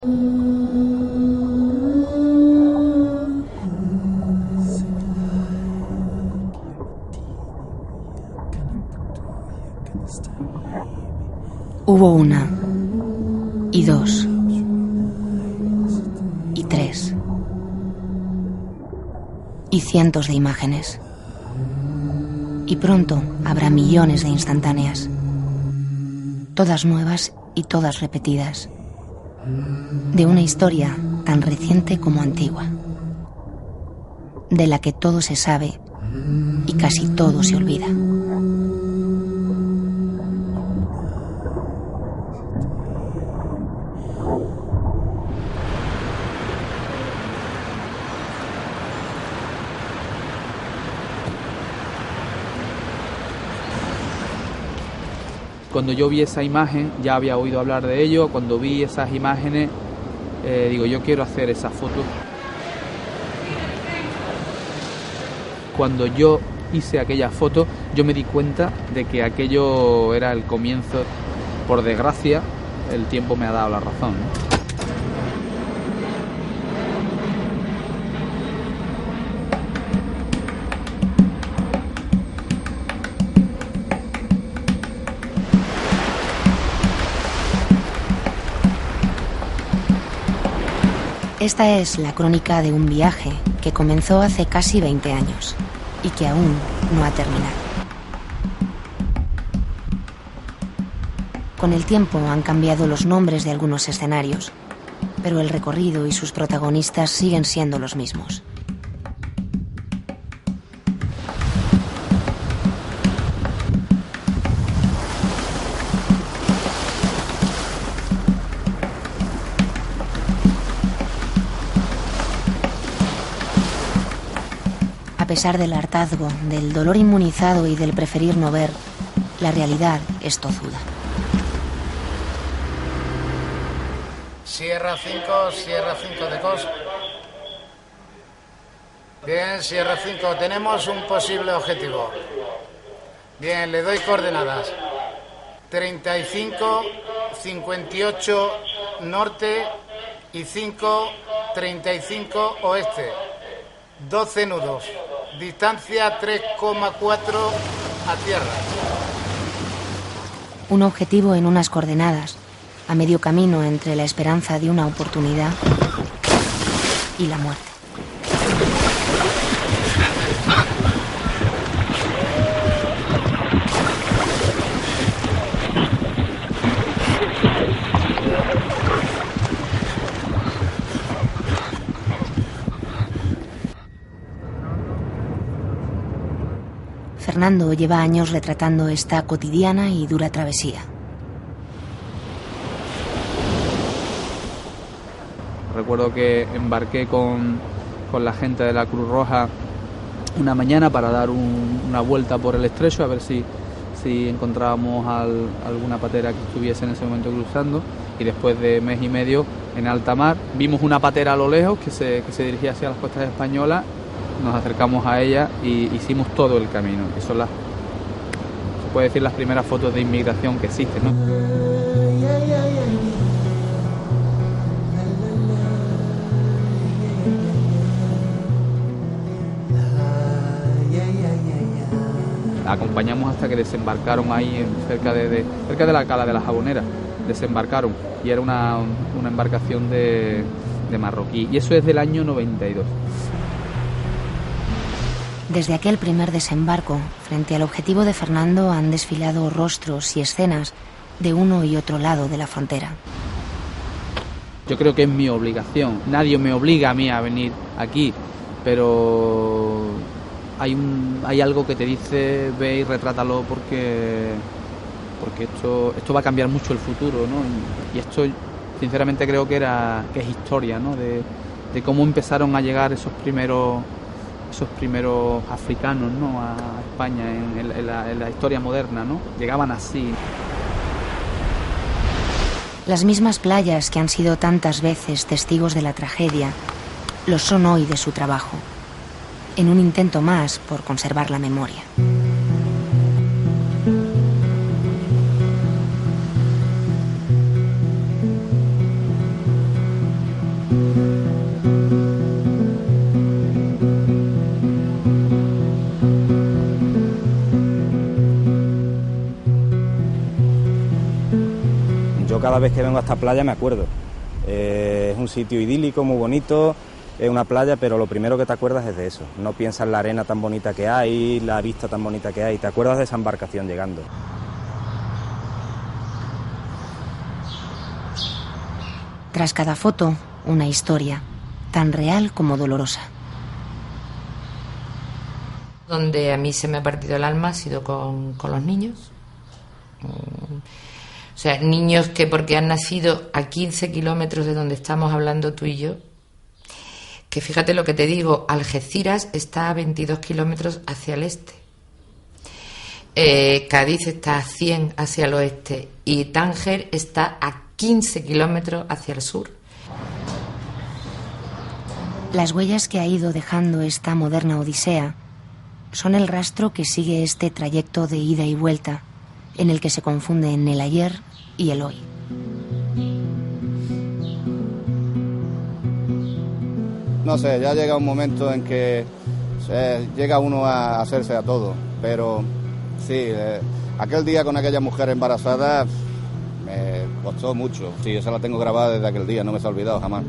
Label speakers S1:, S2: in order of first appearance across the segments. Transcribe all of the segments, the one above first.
S1: Hubo una, y dos, y tres, y cientos de imágenes. Y pronto habrá millones de instantáneas, todas nuevas y todas repetidas, de una historia tan reciente como antigua, de la que todo se sabe y casi todo se olvida.
S2: Cuando yo vi esa imagen, ya había oído hablar de ello. Cuando vi esas imágenes, digo, yo quiero hacer esa foto. Cuando yo hice aquella foto, yo me di cuenta de que aquello era el comienzo. Por desgracia, el tiempo me ha dado la razón, ¿no?
S1: Esta es la crónica de un viaje que comenzó hace casi 20 años y que aún no ha terminado. Con el tiempo han cambiado los nombres de algunos escenarios, pero el recorrido y sus protagonistas siguen siendo los mismos. A pesar del hartazgo, del dolor inmunizado y del preferir no ver, la realidad es tozuda.
S3: Sierra 5 de COS. Bien, Sierra 5, tenemos un posible objetivo. Bien, le doy coordenadas. 35, 58 norte y 5, 35 oeste. 12 nudos. Distancia 3,4 a tierra.
S1: Un objetivo en unas coordenadas, a medio camino entre la esperanza de una oportunidad y la muerte. Fernando lleva años retratando esta cotidiana y dura travesía.
S2: Recuerdo que embarqué con la gente de la Cruz Roja una mañana para dar una vuelta por el estrecho, a ver si encontrábamos alguna patera que estuviese en ese momento cruzando, y después de mes y medio en alta mar vimos una patera a lo lejos que se dirigía hacia las costas españolas. Nos acercamos a ella y hicimos todo el camino, que son se puede decir, las primeras fotos de inmigración que existen, ¿no? La acompañamos hasta que desembarcaron ahí cerca de la cala de la Jabonera. Desembarcaron y era una embarcación de marroquí, y eso es del año 92.
S1: Desde aquel primer desembarco, frente al objetivo de Fernando han desfilado rostros y escenas de uno y otro lado de la frontera.
S2: Yo creo que es mi obligación. Nadie me obliga a mí a venir aquí, pero hay algo que te dice: ve y retrátalo porque esto va a cambiar mucho el futuro, ¿no? Y esto, sinceramente, creo que es historia, ¿no? De cómo empezaron a llegar esos primeros africanos, ¿no? A España en la historia moderna, ¿no? Llegaban así.
S1: Las mismas playas que han sido tantas veces testigos de la tragedia lo son hoy de su trabajo, en un intento más por conservar la memoria.
S4: Yo cada vez que vengo a esta playa me acuerdo. Es un sitio idílico, muy bonito, es una playa, pero lo primero que te acuerdas es de eso. No piensas en la arena tan bonita que hay, la vista tan bonita que hay, te acuerdas de esa embarcación llegando.
S1: Tras cada foto, una historia, tan real como dolorosa.
S5: Donde a mí se me ha partido el alma ha sido con los niños. O sea, niños que porque han nacido a 15 kilómetros de donde estamos hablando tú y yo, que fíjate lo que te digo, Algeciras está a 22 kilómetros hacia el este, Cádiz está a 100 hacia el oeste y Tánger está a 15 kilómetros hacia el sur.
S1: Las huellas que ha ido dejando esta moderna odisea son el rastro que sigue este trayecto de ida y vuelta, en el que se confunden el ayer y el hoy.
S6: No sé, ya llega un momento en que llega uno a hacerse a todo, pero sí, aquel día con aquella mujer embarazada me costó mucho. Sí, esa la tengo grabada desde aquel día, no me se ha olvidado jamás.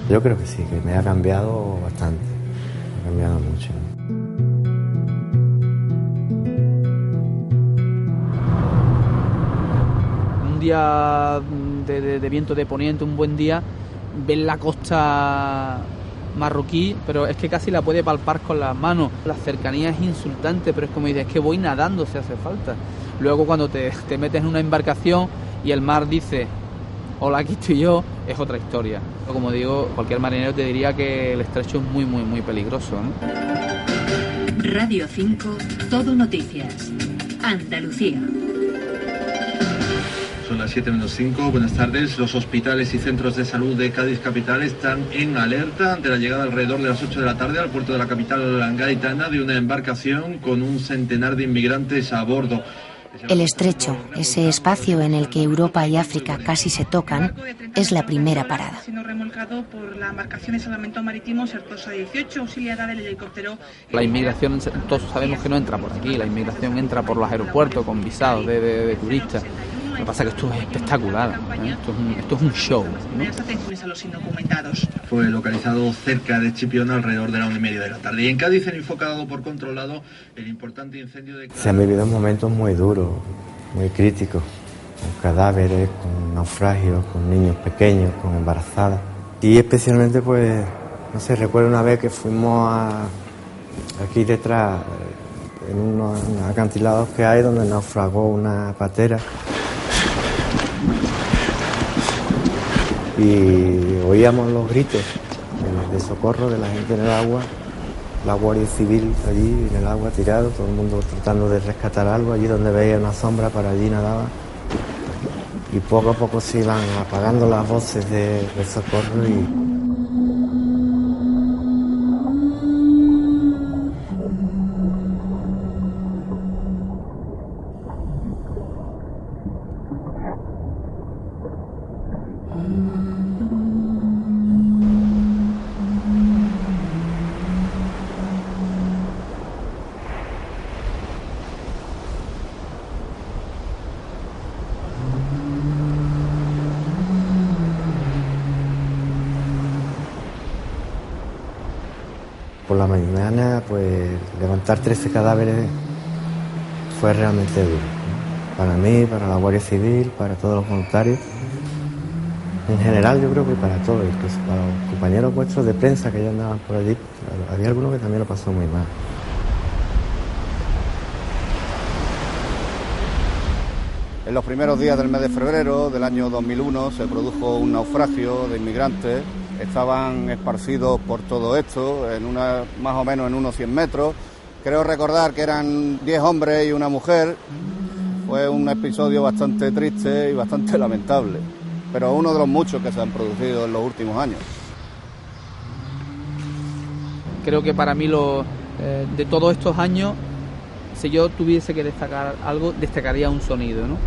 S7: Yo creo que sí, que me ha cambiado bastante, me ha cambiado mucho.
S2: Un día de viento de poniente, un buen día, ves la costa marroquí, pero es que casi la puede palpar con las manos. La cercanía es insultante, pero es como dices, es que voy nadando si hace falta. Luego cuando te metes en una embarcación y el mar dice, hola, aquí estoy yo, es otra historia. Como digo, cualquier marinero te diría que el estrecho es muy, muy, muy peligroso, ¿no?
S8: Radio 5, Todo Noticias, Andalucía.
S9: Son las 7:05, buenas tardes. Los hospitales y centros de salud de Cádiz capital están en alerta ante la llegada alrededor de las 8 de la tarde al puerto de la capital gaditana de una embarcación con un centenar de inmigrantes a bordo.
S1: El estrecho, ese espacio en el que Europa y África casi se tocan, es la primera parada.
S10: Siendo remolcado por la embarcación de salvamento marítimo Certosa 18, auxiliada del helicóptero.
S2: La inmigración, todos sabemos que no entra por aquí, la inmigración entra por los aeropuertos con visados de turistas. Lo que pasa es que esto es espectacular, ¿eh? Esto es un show, ¿no?
S10: Atenciones a los indocumentados.
S9: Fue localizado cerca de Chipiona alrededor de la 1:30 de la tarde. Y en Cádiz, el Info ha dado por controlado el importante incendio de...
S7: Se han vivido momentos muy duros, muy críticos, con cadáveres, con naufragios, con niños pequeños, con embarazadas. Y especialmente, pues, no sé, recuerdo una vez que fuimos aquí detrás, en unos acantilados que hay, donde naufragó una patera. Y oíamos los gritos de socorro de la gente en el agua, la Guardia Civil allí en el agua tirado, todo el mundo tratando de rescatar algo, allí donde veía una sombra, para allí nadaba. Y poco a poco se iban apagando las voces de socorro y... Por la mañana, pues levantar 13 cadáveres fue realmente duro, ¿no? Para mí, para la Guardia Civil, para todos los voluntarios. En general, yo creo que para todos, incluso para los compañeros vuestros de prensa que ya andaban por allí, había algunos que también lo pasó muy mal.
S6: En los primeros días del mes de febrero del año 2001 se produjo un naufragio de inmigrantes. Estaban esparcidos por todo esto, más o menos en unos 100 metros. Creo recordar que eran 10 hombres y una mujer. Fue un episodio bastante triste y bastante lamentable, pero uno de los muchos que se han producido en los últimos años.
S2: Creo que para mí de todos estos años Si yo tuviese que destacar algo, destacaría un sonido, ¿no?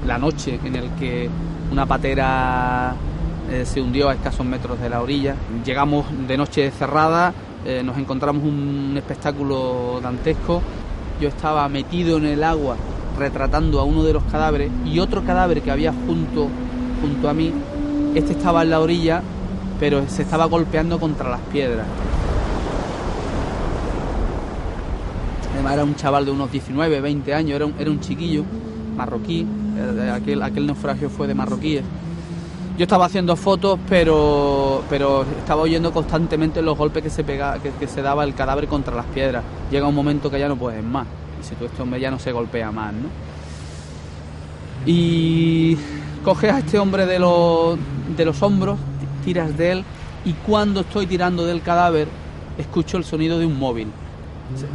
S2: La noche en el que una patera se hundió a escasos metros de la orilla. Llegamos de noche cerrada, nos encontramos un espectáculo dantesco. Yo estaba metido en el agua retratando a uno de los cadáveres y otro cadáver que había junto a mí. Este estaba en la orilla, pero se estaba golpeando contra las piedras. Además era un chaval de unos 19, 20 años, era un chiquillo marroquí, aquel naufragio fue de marroquíes. Yo estaba haciendo fotos, pero estaba oyendo constantemente los golpes que se daba el cadáver contra las piedras. Llega un momento que ya no puedes más, y si tú este hombre ya no se golpea más, ¿no? Y coges a este hombre de los hombros, tiras de él, y cuando estoy tirando del cadáver escucho el sonido de un móvil,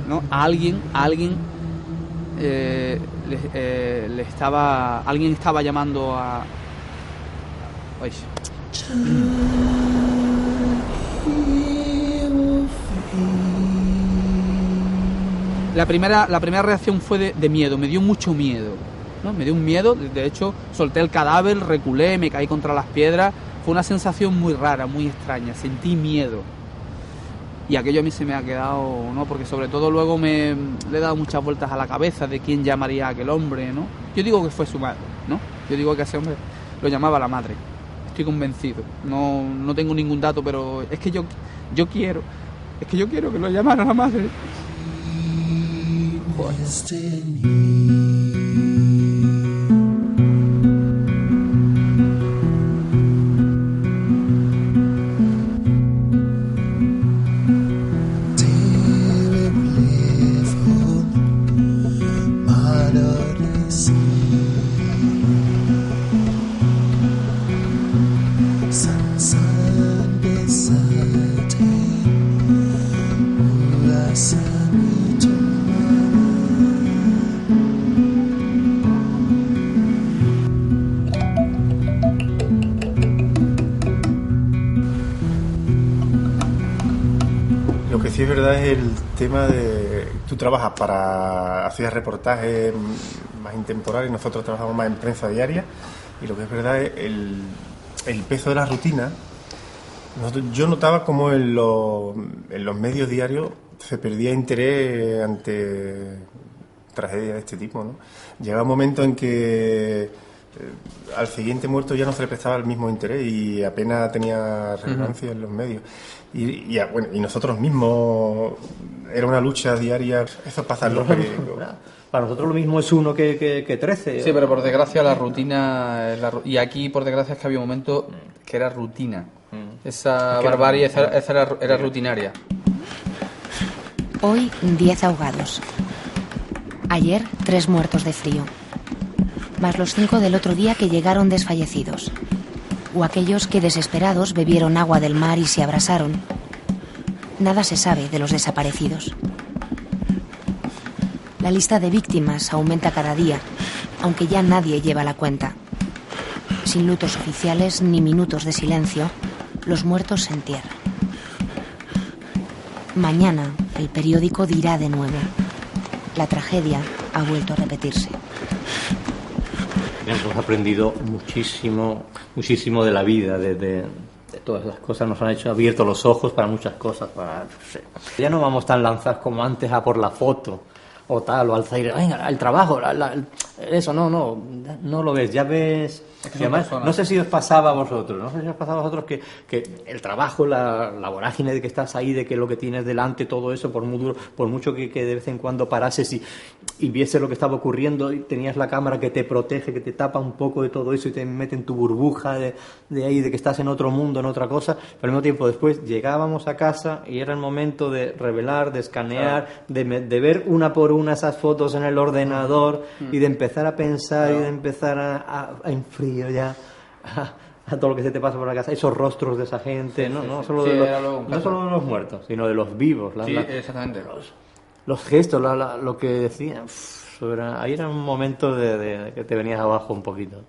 S2: ¿no? Alguien estaba llamando a... Ay. La primera reacción fue de miedo, me dio mucho miedo, ¿no? Me dio un miedo, de hecho solté el cadáver, reculé, me caí contra las piedras. Fue una sensación muy rara, muy extraña, sentí miedo. Y aquello a mí se me ha quedado, ¿no? Porque sobre todo luego le he dado muchas vueltas a la cabeza de quién llamaría a aquel hombre, ¿no? Yo digo que fue su madre, ¿no? Yo digo que a ese hombre lo llamaba la madre. Estoy convencido. No tengo ningún dato, pero es que yo quiero que lo llamara la madre. Joder.
S11: Sí, es verdad, es el tema de... Tú trabajas hacías reportajes más intemporales, nosotros trabajamos más en prensa diaria, y lo que es verdad es el peso de la rutina. Yo notaba como en los medios diarios se perdía interés ante tragedias de este tipo, ¿no? Llegaba un momento en que al siguiente muerto ya no se le prestaba el mismo interés y apenas tenía relevancia en los medios. Y nosotros mismos, era una lucha diaria, eso pasa en los periódicos.
S12: Para nosotros lo mismo es 1 que 13.
S2: Sí, pero por desgracia la rutina... y aquí, por desgracia, es que había un momento que era rutina. Esa barbarie era rutinaria.
S1: Hoy, 10 ahogados. Ayer, 3 muertos de frío. Más los 5 del otro día que llegaron desfallecidos. O aquellos que desesperados bebieron agua del mar y se abrasaron. Nada se sabe de los desaparecidos. La lista de víctimas aumenta cada día, aunque ya nadie lleva la cuenta. Sin lutos oficiales ni minutos de silencio, los muertos se entierran. Mañana el periódico dirá de nuevo: la tragedia ha vuelto a repetirse.
S12: Hemos aprendido muchísimo de la vida, de todas las cosas, nos han abierto los ojos para muchas cosas. Ya no vamos tan lanzados como antes a por la foto o tal, o al zaire, venga, el trabajo, eso, no lo ves, ya ves. Y además, no sé si os pasaba a vosotros, que el trabajo, la vorágine de que estás ahí, de que lo que tienes delante, todo eso, por mucho que de vez en cuando parases y vieses lo que estaba ocurriendo y tenías la cámara que te protege, que te tapa un poco de todo eso y te mete en tu burbuja de ahí, de que estás en otro mundo, en otra cosa, pero al mismo tiempo después llegábamos a casa y era el momento de revelar, de escanear, de ver una por una esas fotos en el ordenador y de empezar a pensar y de empezar a enfriar ya a todo lo que se te pasa por la casa, esos rostros de esa gente, no solo de los muertos, sino de los vivos,
S2: exactamente.
S12: Los gestos, lo que decían, ahí era un momento de que te venías abajo un poquito,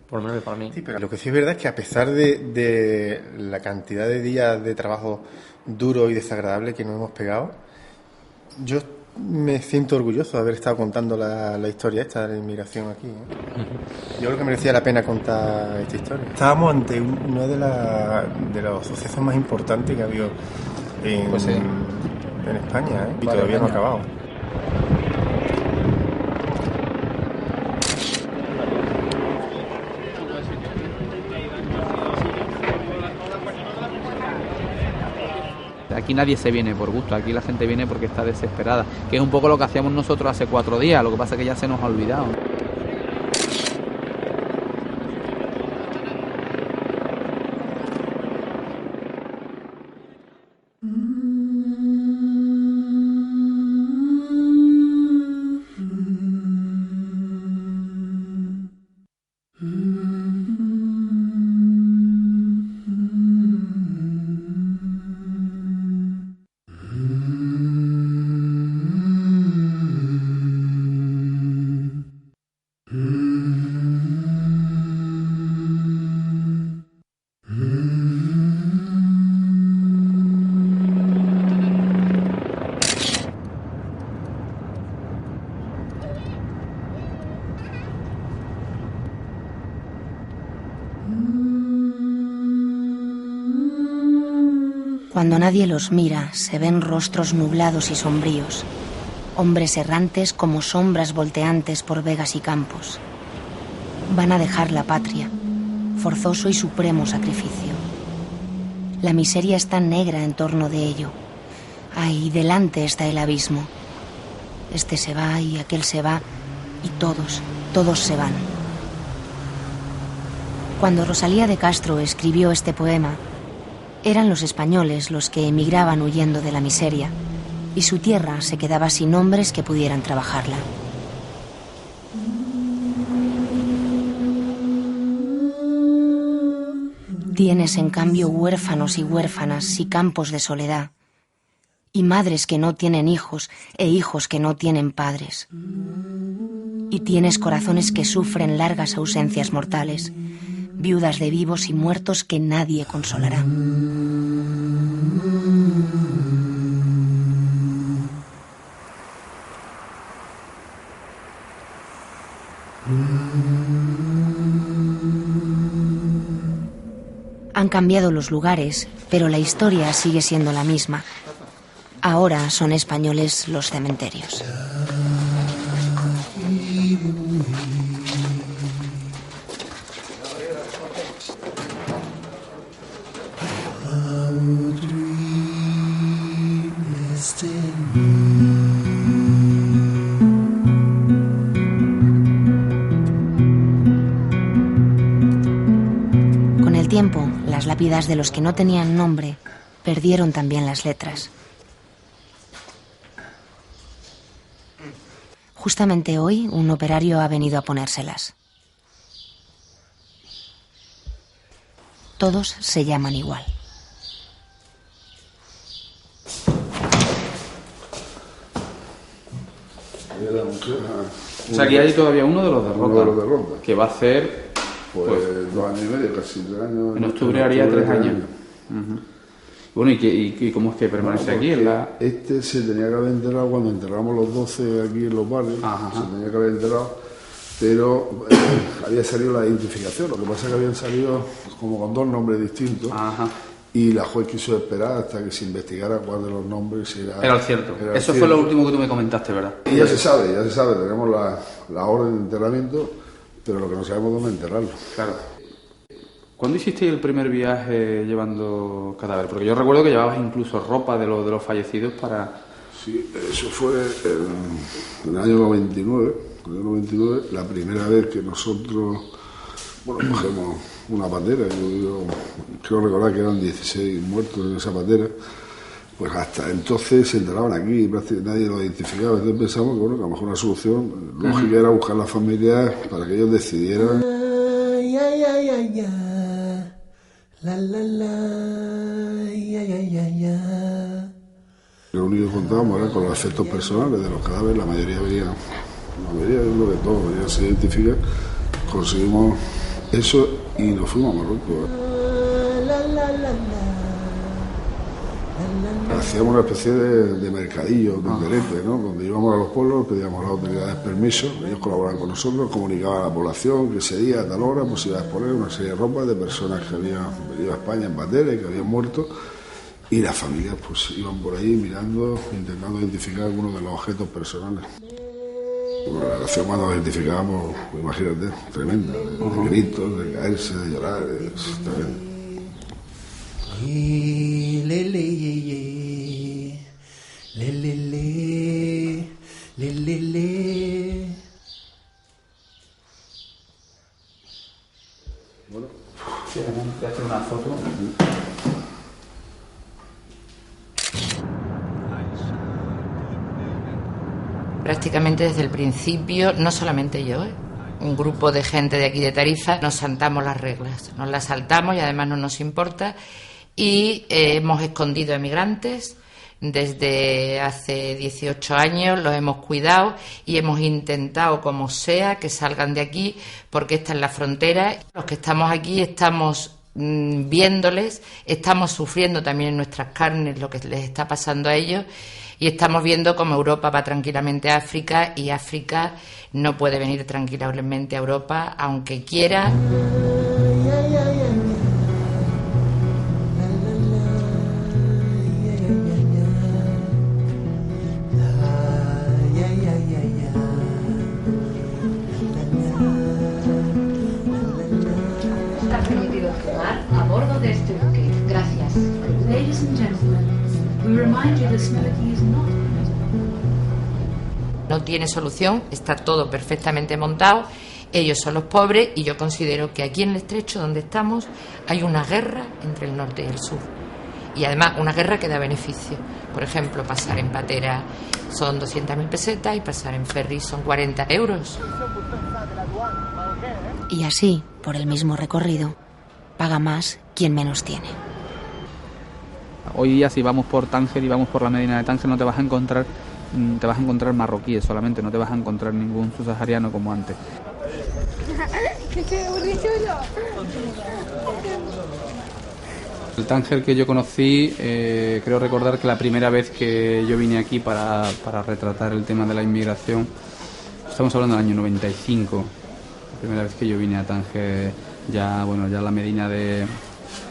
S12: por lo menos para mí.
S11: Sí, pero lo que sí es verdad es que a pesar de la cantidad de días de trabajo duro y desagradable que nos hemos pegado, yo Me siento orgulloso de haber estado contando la historia esta de la inmigración aquí, ¿eh? Yo creo que merecía la pena contar esta historia. Estábamos ante uno de los sucesos más importantes que ha habido en España, ¿eh? Y todavía no ha acabado.
S2: Aquí nadie se viene por gusto, aquí la gente viene porque está desesperada, que es un poco lo que hacíamos nosotros hace 4 días, lo que pasa es que ya se nos ha olvidado.
S1: Cuando nadie los mira, se ven rostros nublados y sombríos, hombres errantes como sombras volteantes por vegas y campos. Van a dejar la patria, forzoso y supremo sacrificio. La miseria está negra en torno de ello. Ahí delante está el abismo. Este se va y aquel se va, y todos se van. Cuando Rosalía de Castro escribió este poema, eran los españoles los que emigraban huyendo de la miseria, y su tierra se quedaba sin hombres que pudieran trabajarla. Tienes, en cambio, huérfanos y huérfanas y campos de soledad, y madres que no tienen hijos e hijos que no tienen padres. Y tienes corazones que sufren largas ausencias mortales, viudas de vivos y muertos que nadie consolará. Han cambiado los lugares, pero la historia sigue siendo la misma. Ahora son españoles los cementerios. Con el tiempo, las lápidas de los que no tenían nombre perdieron también las letras. Justamente hoy, un operario ha venido a ponérselas. Todos se llaman igual.
S13: O sea, aquí hay todavía uno de los de Ronda,
S14: que va a hacer
S13: pues
S14: 2 años y medio, casi 3 años.
S13: En octubre haría 3 años. Uh-huh. Bueno, ¿y cómo es que permanece aquí?
S14: Este se tenía que haber enterrado cuando enterramos los 12 aquí en los barrios. Ajá. Se tenía que haber enterrado, pero había salido la identificación. Lo que pasa es que habían salido como con 2 nombres distintos. Ajá. Y la juez quiso esperar hasta que se investigara cuál de los nombres era
S13: el cierto. Eso fue lo último que tú me comentaste, ¿verdad?
S14: Y ya se sabe, tenemos la orden de enterramiento, pero lo que no sabemos es dónde enterrarlo.
S13: Claro. ¿Cuándo hiciste el primer viaje llevando cadáver? Porque yo recuerdo que llevabas incluso ropa de los fallecidos para...
S14: Sí, eso fue en el año 99, la primera vez que nosotros, cogemos una patera. Yo creo recordar que eran 16 muertos en esa patera. Pues hasta entonces se enterraban aquí, prácticamente nadie lo identificaba. Entonces pensamos que, a lo mejor una solución lógica era buscar a las familias para que ellos decidieran. Lo único que contábamos era con los efectos personales de los cadáveres. La mayoría venía, yo creo que todos venían, se identifican. Conseguimos eso y nos fuimos a Marruecos. hacíamos una especie de mercadillo, tenderete, ¿no? Donde íbamos a los pueblos, pedíamos a las autoridades permiso, ellos colaboraban con nosotros, comunicaban a la población que ese día, a tal hora, pues iba a exponer una serie de ropas de personas que habían venido a España en bandera y que habían muerto, y las familias pues iban por ahí mirando, intentando identificar algunos de los objetos personales. Bueno, la relación cuando nos identificábamos, pues, imagínate, tremenda, de gritos, de caerse, de llorar, es tremendo.
S13: Bueno, voy a hacer una foto.
S5: Prácticamente desde el principio, no solamente yo, un grupo de gente de aquí de Tarifa, nos saltamos las reglas, nos las saltamos y además no nos importa, y hemos escondido emigrantes desde hace 18 años, los hemos cuidado y hemos intentado como sea que salgan de aquí, porque esta es la frontera. Los que estamos aquí estamos viéndoles, estamos sufriendo también en nuestras carnes lo que les está pasando a ellos, y estamos viendo cómo Europa va tranquilamente a África, y África no puede venir tranquilamente a Europa, aunque quiera.
S15: Está permitido fumar a bordo de este buque. Gracias. Ladies and gentlemen, we remind you that smoking is not
S5: No tiene solución, está todo perfectamente montado, ellos son los pobres, y yo considero que aquí en el estrecho donde estamos hay una guerra entre el norte y el sur, y además una guerra que da beneficio. Por ejemplo, pasar en patera son 200.000 pesetas y pasar en ferry son 40 euros.
S1: Y así, por el mismo recorrido, paga más quien menos tiene.
S2: Hoy día si vamos por Tánger y vamos por la Medina de Tánger no te vas a encontrar marroquíes solamente, no te vas a encontrar ningún subsahariano como antes. El Tánger que yo conocí, creo recordar que la primera vez que yo vine aquí para retratar el tema de la inmigración, estamos hablando del año 95, la primera vez que yo vine a Tánger, ya la Medina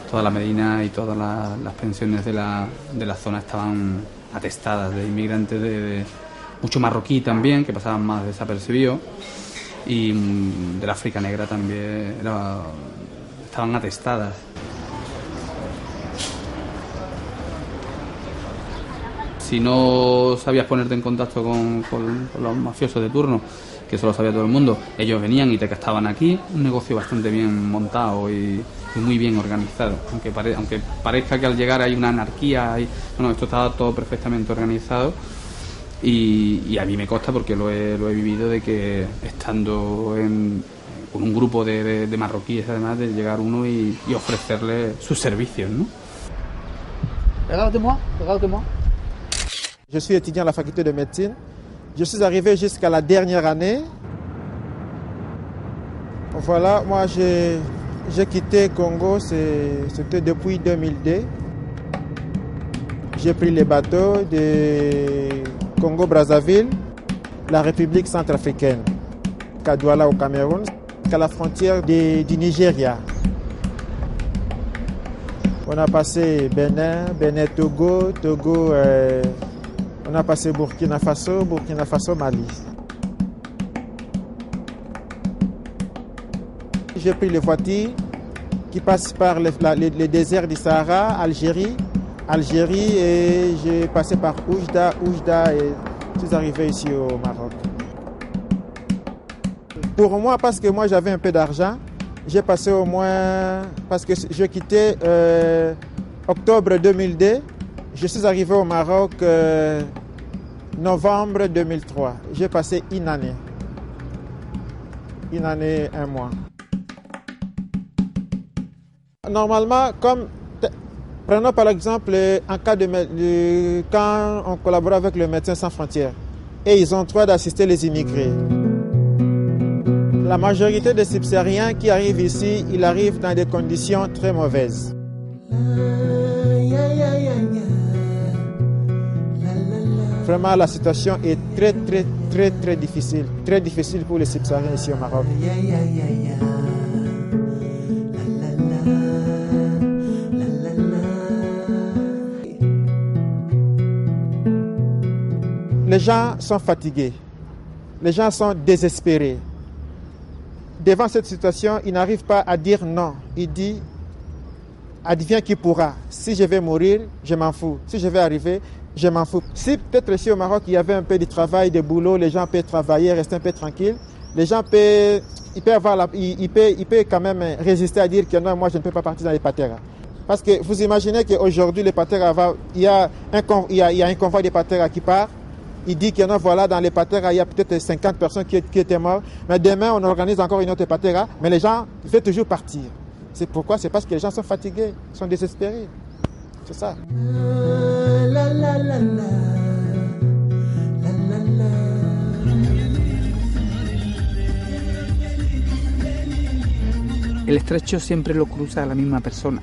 S2: toda la Medina y todas las pensiones de la zona estaban atestadas de inmigrantes, de mucho marroquí también, que pasaban más desapercibidos, y del África negra también estaban atestadas. Si no sabías ponerte en contacto con los mafiosos de turno, que eso lo sabía todo el mundo, ellos venían y te castaban aquí, un negocio bastante bien montado y muy bien organizado, aunque parezca que al llegar hay una anarquía, esto estaba todo perfectamente organizado, y a mí me consta porque lo he vivido, de que estando con un grupo de marroquíes, además de llegar uno y ofrecerle sus servicios, ¿no?
S16: Regarde-moi. Je suis étudiant à la faculté de médecine. Je suis arrivé jusqu'à la dernière année. Voilà, moi j'ai quitté Congo, c'était depuis 2002. J'ai pris les bateaux de Congo-Brazzaville, la République centrafricaine, Kadouala au Cameroun, jusqu'à la frontière du Nigeria. On a passé Bénin, Togo, on a passé Burkina Faso, Mali. J'ai pris les voitures qui passent par les déserts du Sahara, Algérie, et j'ai passé par Oujda et je suis arrivé ici au Maroc. Pour moi, parce que moi j'avais un peu d'argent, j'ai passé au moins, parce que je quittais octobre 2002, je suis arrivé au Maroc novembre 2003. J'ai passé une année, 1 mois. Normalement, prenons par exemple en cas quand on collabore avec le Médecins sans frontières et ils ont le droit d'assister les immigrés. La majorité des subsahariens qui arrivent ici, ils arrivent dans des conditions très mauvaises. Vraiment, la situation est très, très, très, très difficile pour les subsahariens ici au Maroc. Les gens sont fatigués, les gens sont désespérés. Devant cette situation, ils n'arrivent pas à dire non. Ils disent, advienne qui pourra. Si je vais mourir, je m'en fous. Si je vais arriver, je m'en fous. Si peut-être ici au Maroc, il y avait un peu de travail, de boulot, les gens peuvent travailler, rester un peu tranquilles. Les gens peuvent, ils peuvent quand même résister à dire que non, moi je ne peux pas partir dans les pateras. Parce que vous imaginez qu'aujourd'hui, les pateras, il y a un convoi de pateras qui part. Il dit que non, voilà, dans les pateras, il y a peut-être 50 personnes qui étaient mortes. Mais demain, on organise encore une autre patera. Mais les gens veulent toujours partir. C'est pourquoi? C'est parce que les gens sont fatigués, sont désespérés. C'est ça.
S2: El estrecho siempre lo cruza la misma persona.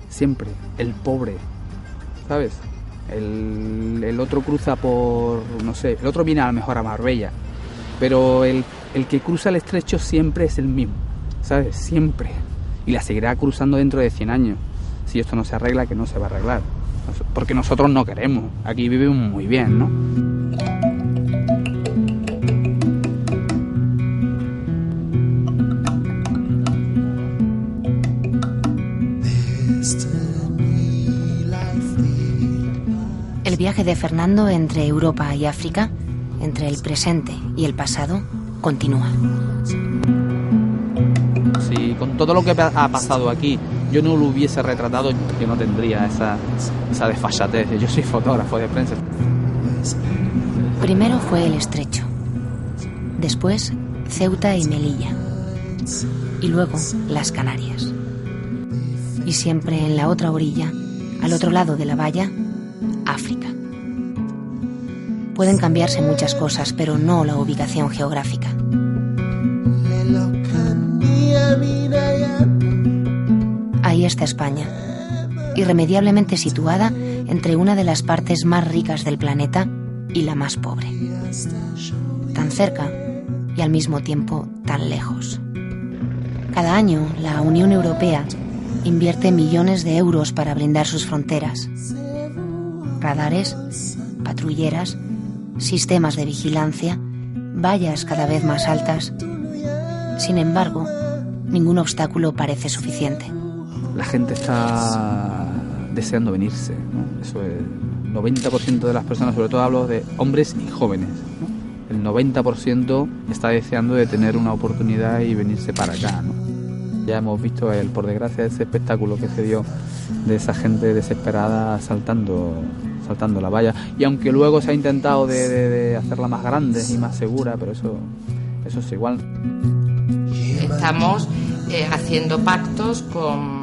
S2: Siempre. El pobre. ¿Sabes? El otro cruza por, no sé, el otro viene a lo mejor a Marbella, pero el que cruza el estrecho siempre es el mismo, ¿sabes? Siempre. Y la seguirá cruzando dentro de 100 años. Si esto no se arregla, que no se va a arreglar. Porque nosotros no queremos. Aquí vivimos muy bien, ¿no?
S1: El viaje de Fernando entre Europa y África, entre el presente y el pasado, continúa.
S2: Si con todo lo que ha pasado aquí yo no lo hubiese retratado, yo no tendría esa desfachatez. Yo soy fotógrafo de prensa.
S1: Primero fue el Estrecho, después Ceuta y Melilla, y luego las Canarias. Y siempre en la otra orilla, al otro lado de la valla, África. Pueden cambiarse muchas cosas, pero no la ubicación geográfica. Ahí está España, irremediablemente situada entre una de las partes más ricas del planeta y la más pobre. Tan cerca y al mismo tiempo tan lejos. Cada año, la Unión Europea invierte millones de euros para blindar sus fronteras. Radares, patrulleras, sistemas de vigilancia, vallas cada vez más altas. Sin embargo, ningún obstáculo parece suficiente.
S2: La gente está deseando venirse, ¿no? Eso es el 90% de las personas, sobre todo hablo de hombres y jóvenes, ¿no? El 90% está deseando de tener una oportunidad y venirse para acá, ¿no? Ya hemos visto, por desgracia, ese espectáculo que se dio de esa gente desesperada saltando la valla. Y aunque luego se ha intentado de hacerla más grande y más segura, pero eso es igual.
S5: Estamos haciendo pactos con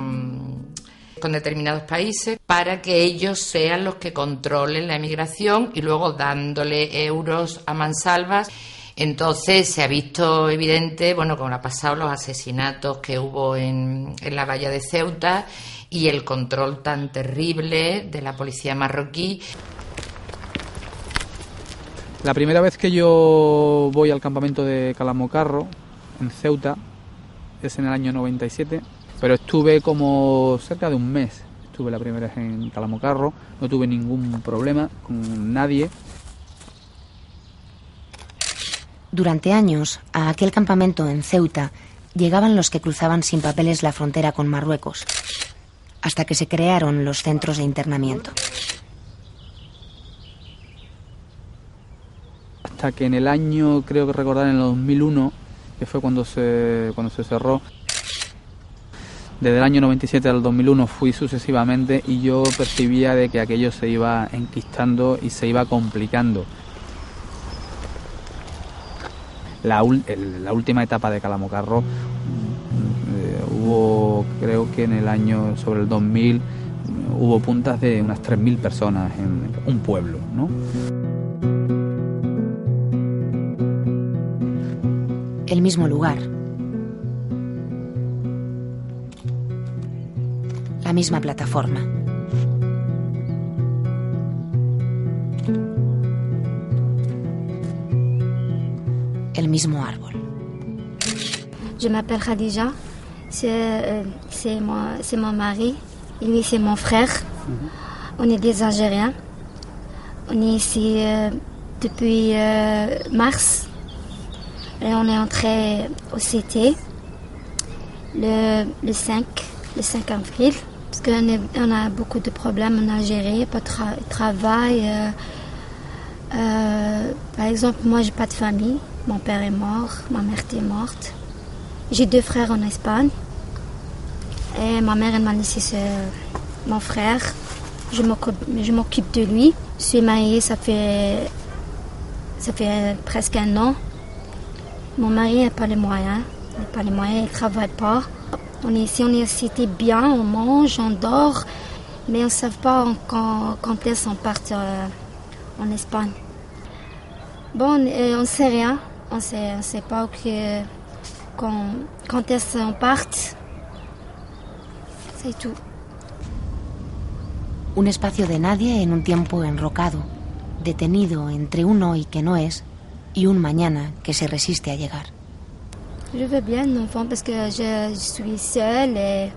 S5: determinados países para que ellos sean los que controlen la emigración y luego dándole euros a mansalvas. Entonces se ha visto evidente, bueno, como ha pasado, los asesinatos que hubo en la valla de Ceuta y el control tan terrible de la policía marroquí.
S2: La primera vez que yo voy al campamento de Calamocarro, en Ceuta, es en el año 97, pero estuve como cerca de un mes. Estuve la primera vez en Calamocarro, no tuve ningún problema con nadie.
S1: Durante años, a aquel campamento en Ceuta llegaban los que cruzaban sin papeles la frontera con Marruecos, hasta que se crearon los centros de internamiento.
S2: Hasta que en el año, creo que recordar, en el 2001, que fue cuando se cerró, desde el año 97 al 2001 fui sucesivamente y yo percibía de que aquello se iba enquistando y se iba complicando. La última etapa de Calamocarro hubo, creo que en el año sobre el 2000, hubo puntas de unas 3.000 personas en un pueblo, ¿no?
S1: El mismo lugar. La misma plataforma. el mismo árbol.
S17: Je m'appelle Khadija, c'est mon mari, et lui c'est mon frère. On est des Algériens. On est ici depuis mars et on est entré au CT le 5 avril parce qu'on a beaucoup de problèmes en Algérie, pas de travail. Par exemple, moi j'ai pas de famille, mon père est mort, ma mère est morte. J'ai 2 frères en Espagne et ma mère elle m'a laissé mon frère. Je m'occupe de lui. Je suis mariée, ça fait presque 1 an. Mon mari n'a pas les moyens. Il ne travaille pas. On est ici, on est cité bien, on mange, on dort, mais on ne sait pas quand est-ce qu'on part en Espagne. Bon, on ne sait rien. On sait pas quand est-ce qu'on parte. C'est tout.
S1: Un espacio de nadie en un tiempo enrocado, detenido entre un hoy que no es y un mañana que se resiste a llegar.
S17: Je veux bien un enfant parce que je suis seule et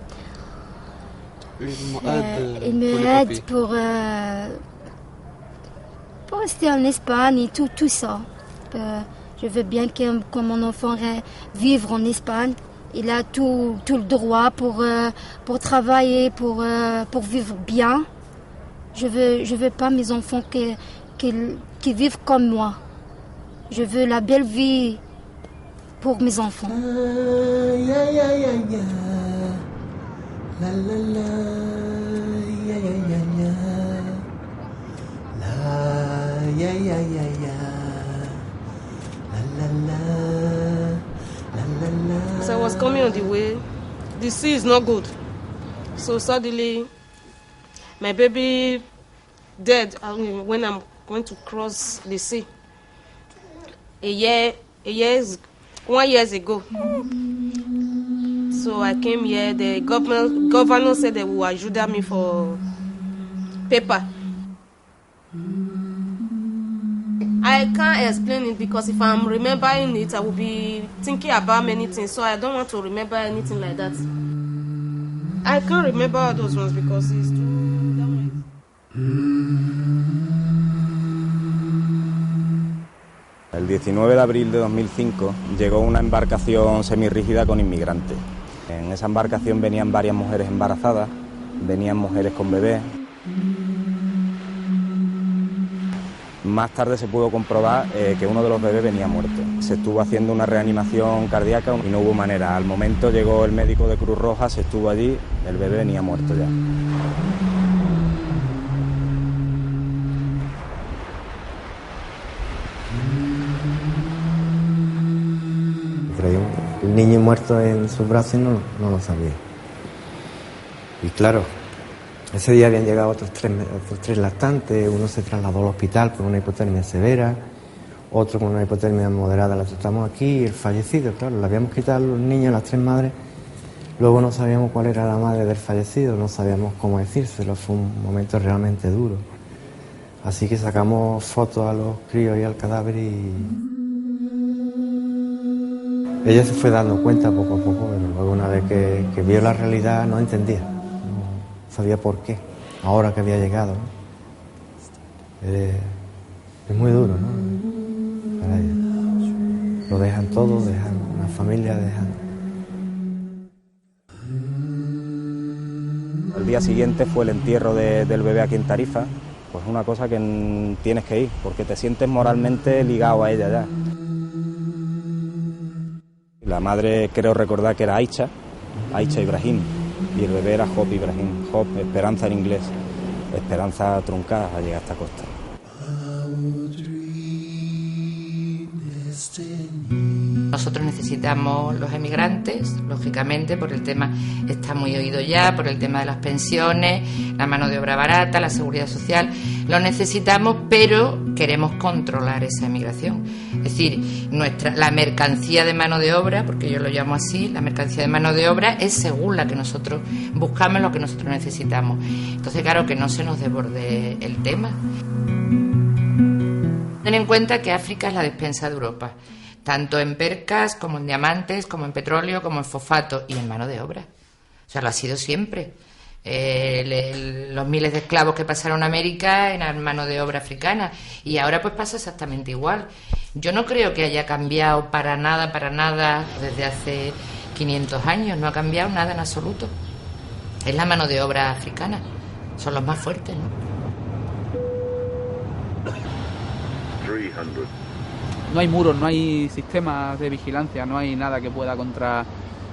S17: il me aide pour rester en Espagne et tout ça. Je veux bien que mon enfant vive en Espagne. Il a tout le droit pour travailler, pour vivre bien. Je veux pas mes enfants qui vivent comme moi. Je veux la belle vie pour mes enfants.
S18: As I was coming on the way, the sea is not good. So suddenly, my baby dead when I'm going to cross the sea. 1 year ago. So I came here. The governor said they will ajudar me for paper. I can't explain it because if I'm remembering it, I will be thinking about many things. So I don't want to remember anything like that. I can't remember all those ones because it's too...
S4: El 19 de abril de 2005 llegó una embarcación semirrígida con inmigrantes. En esa embarcación venían varias mujeres embarazadas, venían mujeres con bebés. Más tarde se pudo comprobar que uno de los bebés venía muerto. Se estuvo haciendo una reanimación cardíaca y no hubo manera. Al momento llegó el médico de Cruz Roja, se estuvo allí, el bebé venía muerto ya.
S7: El niño muerto en sus brazos y no lo sabía. Y claro, ese día habían llegado otros tres lactantes. Uno se trasladó al hospital por una hipotermia severa, otro con una hipotermia moderada la tratamos aquí, y el fallecido, claro, le habíamos quitado a los niños, las 3 madres. Luego no sabíamos cuál era la madre del fallecido, no sabíamos cómo decírselo. Fue un momento realmente duro. Así que sacamos fotos a los críos y al cadáver y ella se fue dando cuenta poco a poco, pero luego una vez que vio la realidad no entendía, no sabía por qué, ahora que había llegado. Es muy duro, ¿no? Para ella. Lo dejan todo, dejan una familia, dejan...
S4: El día siguiente fue el entierro del bebé aquí en Tarifa, pues una cosa que tienes que ir, porque te sientes moralmente ligado a ella ya. La madre creo recordar que era Aicha Ibrahim, y el bebé era Job Ibrahim, Job, esperanza en inglés, esperanza truncada a llegar a esta costa.
S5: Nosotros necesitamos los emigrantes, lógicamente, por el tema, está muy oído ya, por el tema de las pensiones, la mano de obra barata, la seguridad social. Lo necesitamos, pero queremos controlar esa emigración. Es decir, la mercancía de mano de obra, porque yo lo llamo así, la mercancía de mano de obra es según la que nosotros buscamos, lo que nosotros necesitamos. Entonces, claro, que no se nos desborde el tema. Ten en cuenta que África es la despensa de Europa. tanto en percas como en diamantes, como en petróleo, como en fosfato y en mano de obra. O sea, lo ha sido siempre. Los miles de esclavos que pasaron a América eran mano de obra africana y ahora pues pasa exactamente igual. Yo no creo que haya cambiado para nada desde hace 500 años, no ha cambiado nada en absoluto. Es la mano de obra africana, son los más fuertes, ¿no?
S19: 300.
S2: No hay muros, no hay sistemas de vigilancia, no hay nada que pueda contra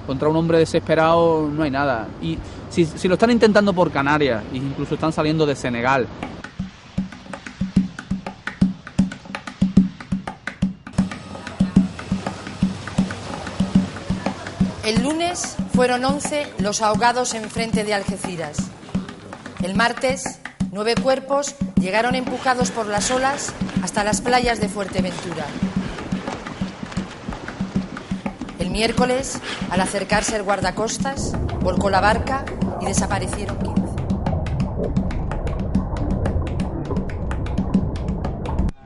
S2: un hombre desesperado, no hay nada. Y si lo están intentando por Canarias, e incluso están saliendo de Senegal.
S20: El lunes fueron 11 los ahogados enfrente de Algeciras. El martes, 9 cuerpos llegaron empujados por las olas hasta las playas de Fuerteventura. El miércoles, al acercarse el guardacostas, volcó la barca y desaparecieron 15.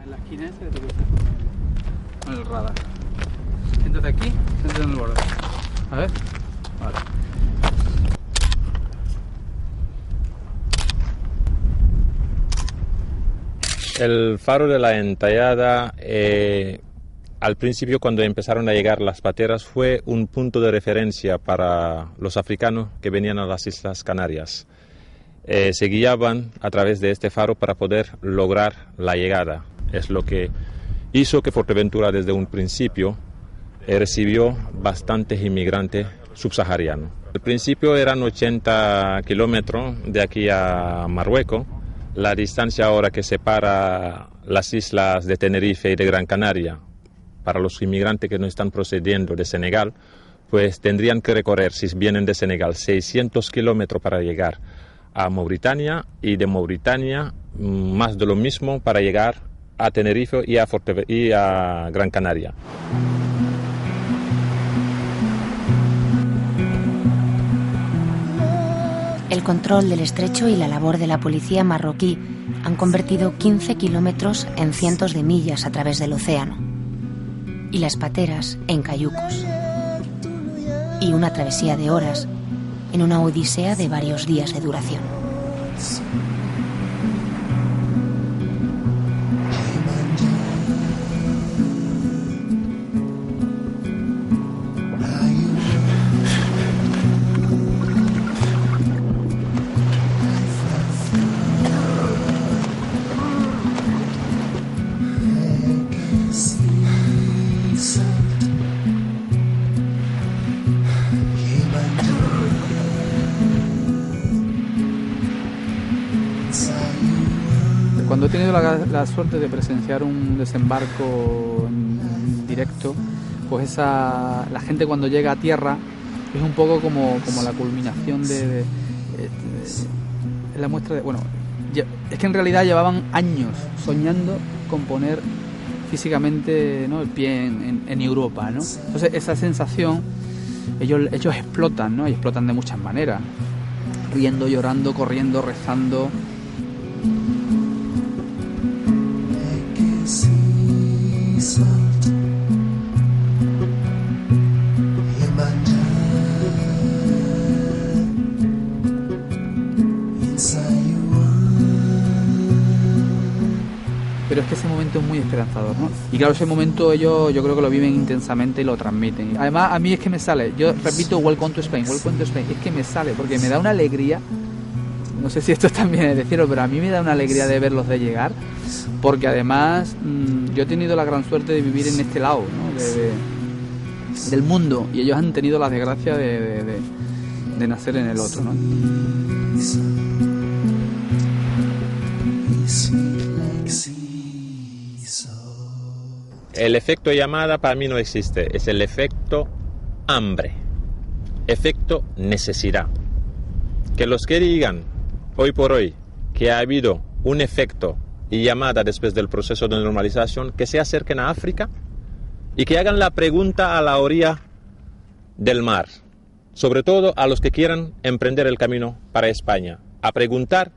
S2: En la esquina esa que te con el radar. Siéntate aquí, siéntate en el borde. A ver. Vale.
S21: El faro de la Entallada, al principio cuando empezaron a llegar las pateras, fue un punto de referencia para los africanos que venían a las Islas Canarias. Se guiaban a través de este faro para poder lograr la llegada. Es lo que hizo que Fuerteventura desde un principio recibió bastantes inmigrantes subsaharianos. Al principio eran 80 kilómetros de aquí a Marruecos. La distancia ahora que separa las islas de Tenerife y de Gran Canaria para los inmigrantes que no están procediendo de Senegal, pues tendrían que recorrer, si vienen de Senegal, 600 kilómetros para llegar a Mauritania y de Mauritania más de lo mismo para llegar a Tenerife y a Gran Canaria.
S1: El control del estrecho y la labor de la policía marroquí han convertido 15 kilómetros en cientos de millas a través del océano y las pateras en cayucos y una travesía de horas en una odisea de varios días de duración.
S2: Cuando he tenido la suerte de presenciar un desembarco en directo, pues la gente cuando llega a tierra es un poco como la culminación de la muestra de... Bueno, es que en realidad llevaban años soñando con poner físicamente, ¿no?, el pie en Europa, ¿no? Entonces esa sensación ellos explotan, ¿no? Y explotan de muchas maneras, riendo, llorando, corriendo, rezando. Pero es que ese momento es muy esperanzador, ¿no? Y claro, ese momento ellos yo creo que lo viven intensamente y lo transmiten. Además, a mí es que me sale, yo repito, welcome to Spain, es que me sale, porque me da una alegría, no sé si esto también es decirlo, pero a mí me da una alegría de verlos de llegar, porque además yo he tenido la gran suerte de vivir en este lado, ¿no?, del mundo, y ellos han tenido la desgracia de nacer en el otro, ¿no?
S21: El efecto llamada para mí no existe, es el efecto hambre, efecto necesidad. Que los que digan hoy por hoy que ha habido un efecto y llamada después del proceso de normalización, que se acerquen a África y que hagan la pregunta a la orilla del mar, sobre todo a los que quieran emprender el camino para España, a preguntar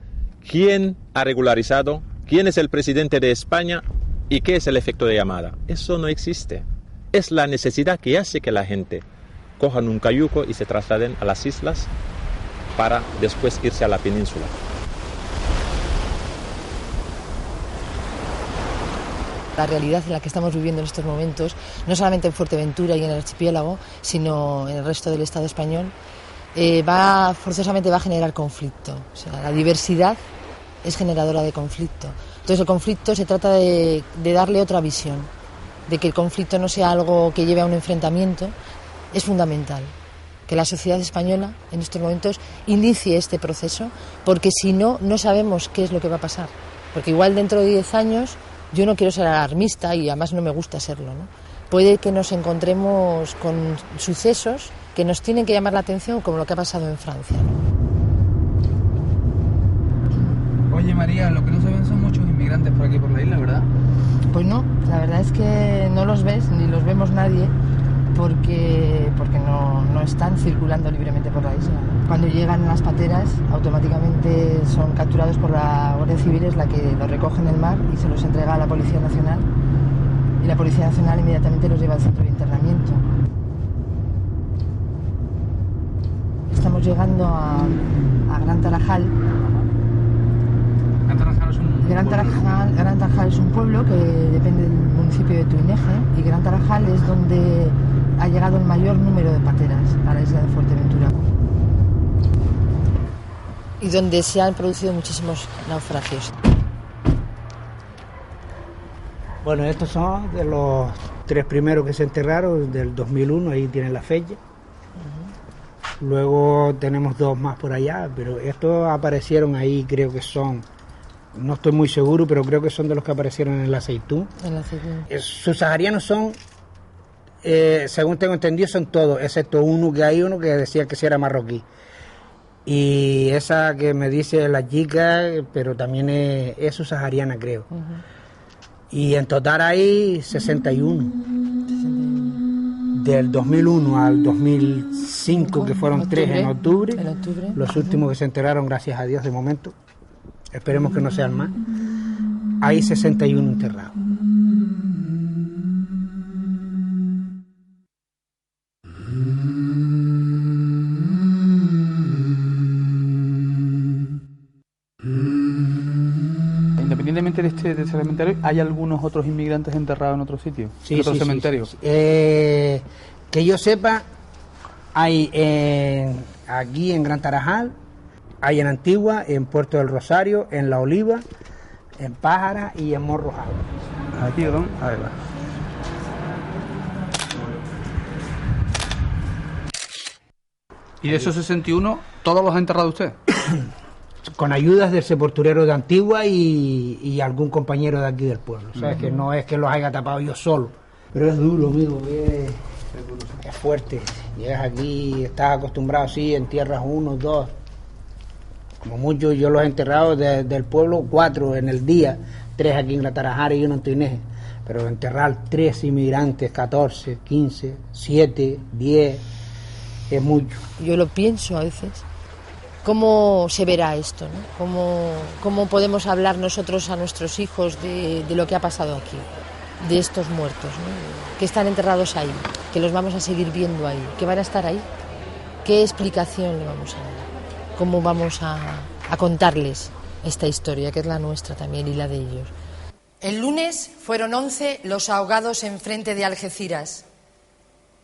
S21: quién ha regularizado, quién es el presidente de España y qué es el efecto de llamada. Eso no existe. es la necesidad que hace que la gente cojan un cayuco y se trasladen a las islas para después irse a la península.
S20: La realidad en la que estamos viviendo en estos momentos, no solamente en Fuerteventura y en el archipiélago, sino en el resto del Estado español, forzosamente va a generar conflicto. O sea, la diversidad es generadora de conflicto. Entonces el conflicto se trata de darle otra visión, de que el conflicto no sea algo que lleve a un enfrentamiento. Es fundamental que la sociedad española en estos momentos inicie este proceso, porque si no, no sabemos qué es lo que va a pasar. Porque igual dentro de 10 años, yo no quiero ser alarmista y además no me gusta serlo, ¿no? Puede que nos encontremos con sucesos que nos tienen que llamar la atención, como lo que ha pasado en Francia, ¿no?
S2: Oye María, lo que no se ven son muchos inmigrantes por aquí por la isla, ¿verdad?
S20: Pues no, la verdad es que no los ves ni los vemos nadie porque no están circulando libremente por la isla. Cuando llegan las pateras, automáticamente son capturados por la Guardia Civil, es la que los recoge en el mar y se los entrega a la Policía Nacional. Y la Policía Nacional inmediatamente los lleva al centro de internamiento. Estamos llegando a Gran Tarajal. Gran Tarajal es un pueblo que depende del municipio de Tuineje, y Gran Tarajal es donde ha llegado el mayor número de pateras a la isla de Fuerteventura y donde se han producido muchísimos naufragios.
S19: Bueno, estos son de los 3 primeros que se enterraron del 2001, ahí tienen la fecha. Luego tenemos 2 más por allá, pero estos aparecieron ahí, creo que son, no estoy muy seguro, pero creo que son de los que aparecieron en el Aceitún. Subsaharianos son, según tengo entendido, son todos, excepto uno que decía que sí era marroquí. Y esa que me dice la chica, pero también es subsahariana, creo. Y en total hay 61. Del 2001 al 2005, que fueron 3 en octubre. Los últimos que se enteraron, gracias a Dios, de momento. Esperemos que no sean más. Hay 61 enterrados.
S2: Independientemente de este cementerio, ¿hay algunos otros inmigrantes enterrados en otro sitio?
S19: Sí,
S2: ¿En otro
S19: sí,
S2: cementerio?
S19: Sí. Que yo sepa, hay aquí en Gran Tarajal, hay en Antigua, en Puerto del Rosario, en La Oliva, en Pájara y en Morrojal.
S2: Aquí, ¿no? Ahí va. ¿Y de esos 61, todos los ha enterrado usted?
S19: Con ayudas del sepulturero de Antigua y algún compañero de aquí del pueblo. ¿Sabes? Que no es que los haya tapado yo solo. Pero es duro, amigo, es fuerte. Llegas aquí, estás acostumbrado, sí, entierras 1, 2. Como mucho, yo los he enterrado del pueblo 4 en el día, 3 aquí en Gran Tarajal y 1 en Tuineje. Pero enterrar 3 inmigrantes, 14, 15, 7, 10, es mucho.
S20: Yo lo pienso a veces. ¿Cómo se verá esto, ¿no? ¿Cómo podemos hablar nosotros a nuestros hijos de lo que ha pasado aquí, de estos muertos, ¿no? Que están enterrados ahí, que los vamos a seguir viendo ahí, que van a estar ahí? ¿Qué explicación le vamos a dar? ¿Cómo vamos a contarles esta historia, que es la nuestra también y la de ellos? El lunes fueron 11 los ahogados enfrente de Algeciras.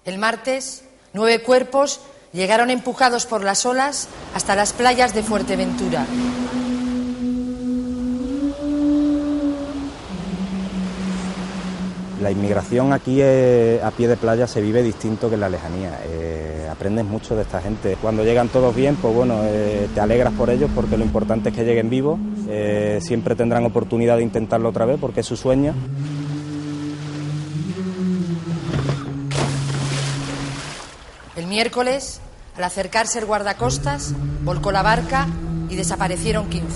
S20: El martes, 9 cuerpos llegaron empujados por las olas hasta las playas de Fuerteventura.
S4: La inmigración aquí a pie de playa se vive distinto que en la lejanía. Aprendes mucho de esta gente. Cuando llegan todos bien, pues bueno, te alegras por ellos porque lo importante es que lleguen vivos. Siempre tendrán oportunidad de intentarlo otra vez porque es su sueño.
S20: El miércoles, al acercarse el guardacostas, volcó la barca y desaparecieron 15.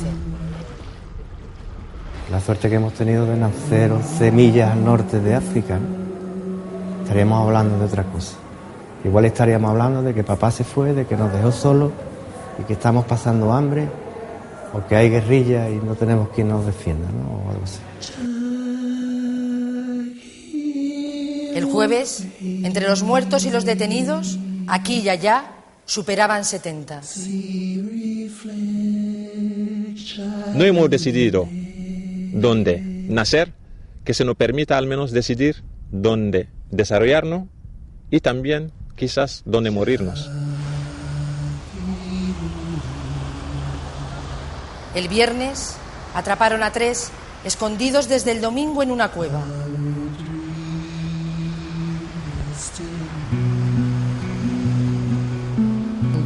S7: La suerte que hemos tenido de nacer 11 millas al norte de África, ¿no? Estaríamos hablando de otra cosa. Igual estaríamos hablando de que papá se fue, de que nos dejó solos y que estamos pasando hambre, o que hay guerrilla y no tenemos quien nos defienda, ¿no? O algo así.
S20: El jueves, entre los muertos y los detenidos, aquí y allá, superaban 70.
S21: No hemos decidido dónde nacer, que se nos permita al menos decidir dónde desarrollarnos y también quizás dónde morirnos.
S20: El viernes atraparon a 3 escondidos desde el domingo en una cueva.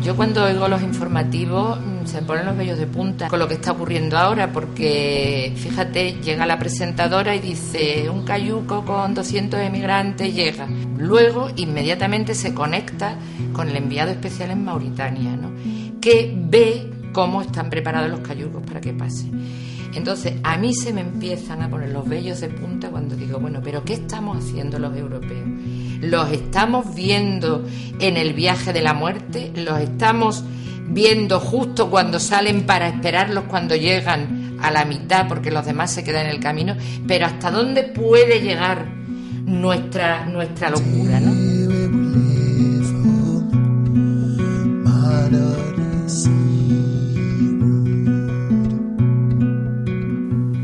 S5: Yo cuando oigo los informativos se me ponen los vellos de punta con lo que está ocurriendo ahora, porque fíjate, llega la presentadora y dice un cayuco con 200 emigrantes llega. Luego inmediatamente se conecta con el enviado especial en Mauritania, ¿no?, que ve cómo están preparados los cayucos para que pasen. Entonces a mí se me empiezan a poner los vellos de punta cuando digo, bueno, pero ¿qué estamos haciendo los europeos? ¿Los estamos viendo en el viaje de la muerte? ¿Los estamos viendo justo cuando salen para esperarlos cuando llegan a la mitad porque los demás se quedan en el camino? Pero ¿hasta dónde puede llegar nuestra locura, no?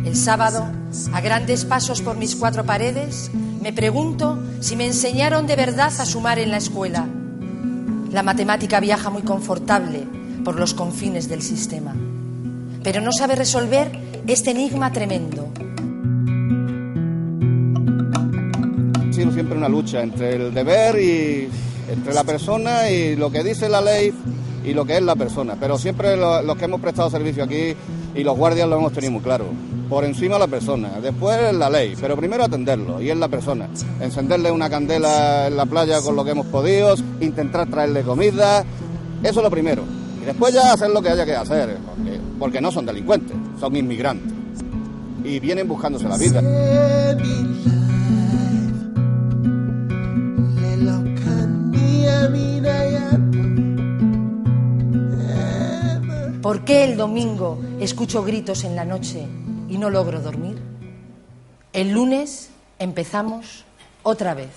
S20: El sábado, a grandes pasos por mis 4 paredes, me pregunto si me enseñaron de verdad a sumar en la escuela. La matemática viaja muy confortable por los confines del sistema, pero no sabe resolver este enigma tremendo.
S6: Ha sido siempre una lucha entre el deber y entre la persona y lo que dice la ley y lo que es la persona, pero siempre los que hemos prestado servicio aquí y los guardias lo hemos tenido muy claro. Por encima la persona, después la ley, pero primero atenderlo, y es la persona. Encenderle una candela en la playa con lo que hemos podido, intentar traerle comida, eso es lo primero. Y después ya hacer lo que haya que hacer, porque no son delincuentes, son inmigrantes. Y vienen buscándose la vida.
S20: ¿Por qué el domingo escucho gritos en la noche y no logro dormir? El lunes empezamos otra vez.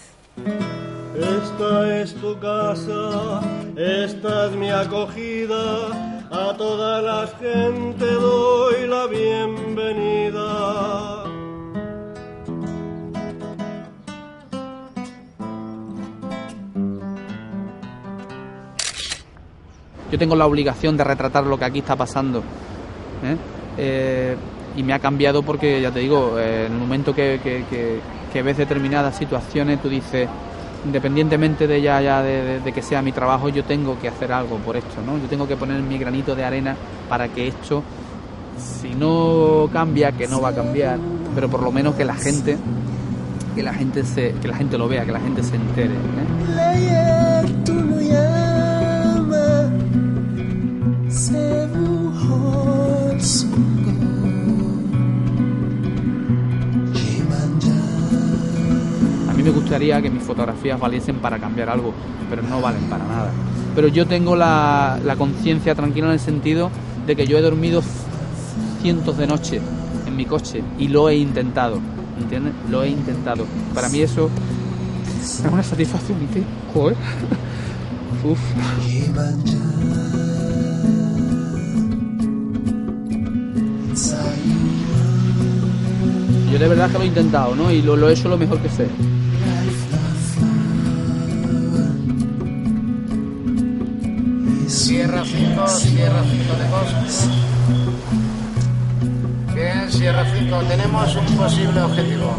S3: Esta es tu casa, esta es mi acogida, a toda la gente doy la bienvenida.
S2: Yo tengo la obligación de retratar lo que aquí está pasando, y me ha cambiado porque, ya te digo, en el momento que ves determinadas situaciones, tú dices, independientemente de de que sea mi trabajo, yo tengo que hacer algo por esto, ¿no? Yo tengo que poner mi granito de arena para que esto, si no cambia, que no va a cambiar, pero por lo menos que la gente lo vea, que la gente se entere, A mí me gustaría que mis fotografías valiesen para cambiar algo, pero no valen para nada. Pero yo tengo la conciencia tranquila en el sentido de que yo he dormido cientos de noches en mi coche y lo he intentado, ¿entiendes? Lo he intentado. Para mí eso es una satisfacción, ¿viste? Joder. Uf. Yo de verdad que lo he intentado, ¿no? Y lo he hecho lo mejor que sé.
S22: Sierra 5 de Cosmos. Bien, Sierra 5, tenemos un posible objetivo.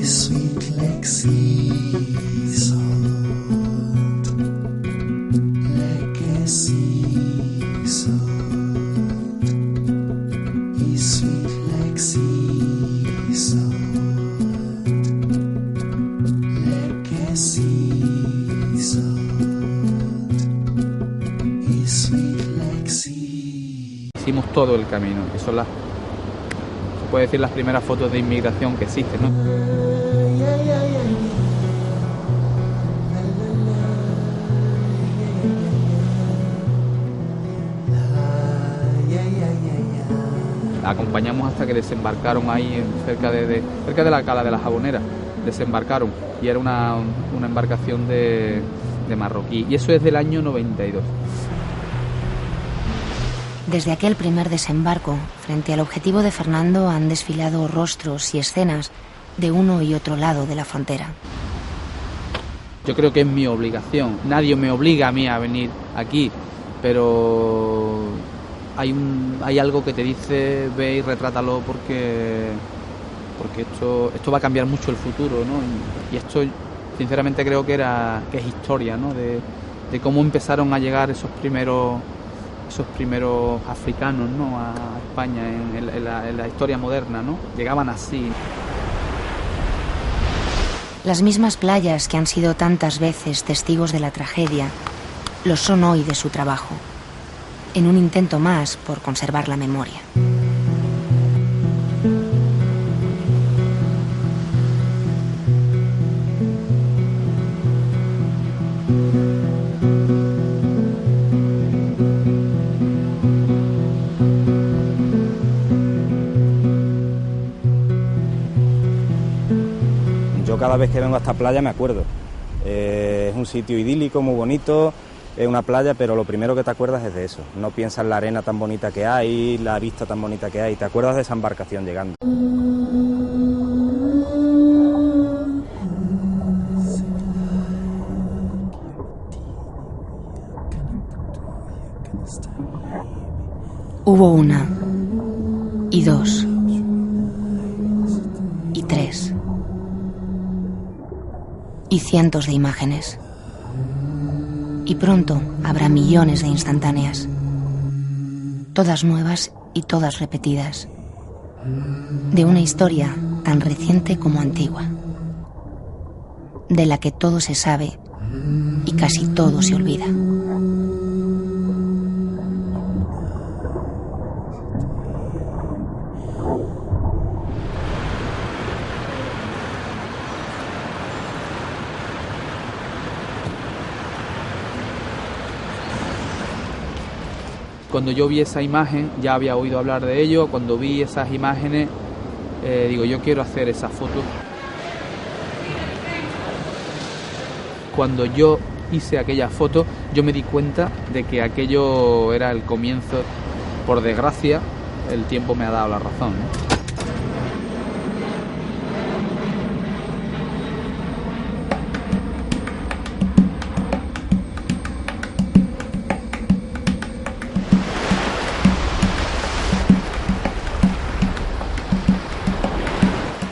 S23: Sweet
S2: Hicimos todo el camino, que son se puede decir, las primeras fotos de inmigración que existen, ¿no? Acompañamos hasta que desembarcaron ahí cerca de la cala de la Jabonera. Desembarcaron y era una embarcación de marroquí, y eso es del año 92.
S1: Desde aquel primer desembarco, frente al objetivo de Fernando han desfilado rostros y escenas de uno y otro lado de la frontera.
S2: Yo creo que es mi obligación. Nadie me obliga a mí a venir aquí, pero hay algo que te dice: ve y retrátalo porque esto va a cambiar mucho el futuro, ¿no? Y esto, sinceramente, creo que es historia, ¿no? De cómo empezaron a llegar esos primeros africanos, ¿no? A España en la historia moderna, ¿no? Llegaban así.
S1: Las mismas playas que han sido tantas veces testigos de la tragedia lo son hoy de su trabajo, en un intento más por conservar la memoria.
S4: Cada vez que vengo a esta playa me acuerdo. Es un sitio idílico, muy bonito, es una playa, pero lo primero que te acuerdas es de eso. No piensas en la arena tan bonita que hay, la vista tan bonita que hay, te acuerdas de esa embarcación llegando.
S1: Hubo una, y dos, y tres. Y cientos de imágenes. Y pronto habrá millones de instantáneas. Todas nuevas y todas repetidas. De una historia tan reciente como antigua. De la que todo se sabe y casi todo se olvida.
S2: Cuando yo vi esa imagen, ya había oído hablar de ello. Cuando vi esas imágenes, digo, yo quiero hacer esa foto. Cuando yo hice aquella foto, yo me di cuenta de que aquello era el comienzo. Por desgracia, el tiempo me ha dado la razón, ¿no?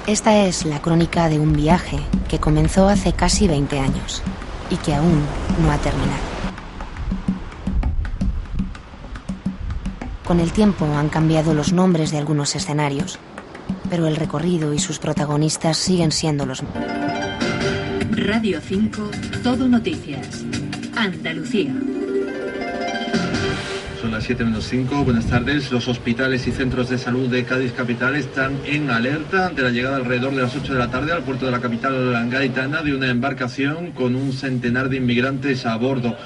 S1: Esta es la crónica de un viaje que comenzó hace casi 20 años y que aún no ha terminado. Con el tiempo han cambiado los nombres de algunos escenarios, pero el recorrido y sus protagonistas siguen siendo los mismos.
S15: Radio 5, Todo Noticias, Andalucía.
S9: Son las 7:05. Buenas tardes. Los hospitales y centros de salud de Cádiz capital están en alerta ante la llegada alrededor de las 8 de la tarde al puerto de la capital gaditana de una embarcación con un centenar de inmigrantes a bordo.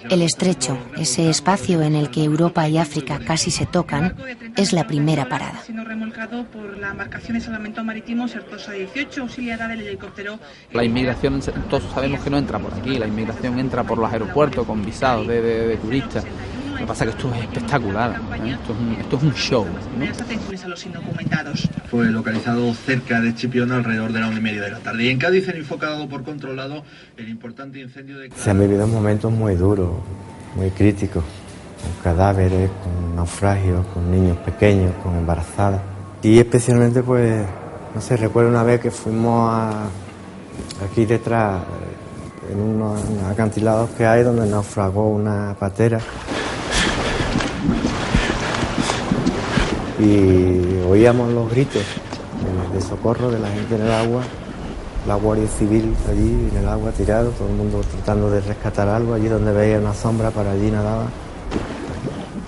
S1: El estrecho, ese espacio en el que Europa y África casi se tocan, es la primera parada.
S8: Siendo remolcado por la embarcación de salvamento marítimo Certosa 18, auxiliada del helicóptero.
S2: La inmigración, todos sabemos que no entra por aquí. La inmigración entra por los aeropuertos con visados de turistas. Lo que pasa es que esto es espectacular, ¿eh? Esto es un show, ¿no?
S8: Atenciones a los indocumentados.
S9: Fue localizado cerca de Chipiona alrededor de la 1:30 de la tarde. Y en Cádiz, en Info, ha dado por controlado el importante incendio de...
S7: Se han vivido momentos muy duros, muy críticos, con cadáveres, con naufragios, con niños pequeños, con embarazadas. Y especialmente, pues, no sé, recuerdo una vez que fuimos aquí detrás, en unos acantilados que hay, donde naufragó una patera. Y oíamos los gritos de la de socorro de la gente en el agua, la Guardia Civil allí en el agua tirado, todo el mundo tratando de rescatar algo, allí donde veía una sombra para allí nadaba.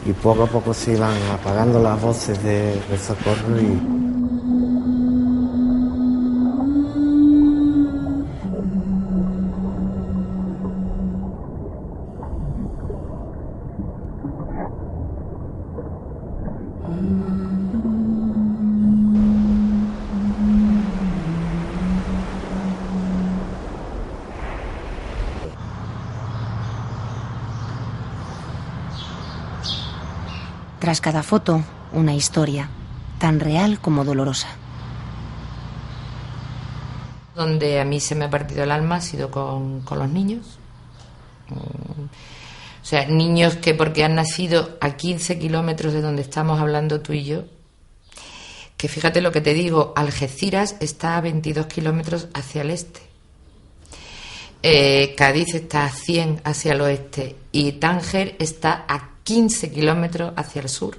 S7: Y poco a poco se iban apagando las voces de socorro y...
S1: Tras cada foto, una historia, tan real como dolorosa.
S5: Donde a mí se me ha partido el alma ha sido con los niños. O sea, niños que porque han nacido a 15 kilómetros de donde estamos hablando tú y yo, que fíjate lo que te digo, Algeciras está a 22 kilómetros hacia el este. Cádiz está a 100 hacia el oeste y Tánger está a 15 kilómetros hacia el sur.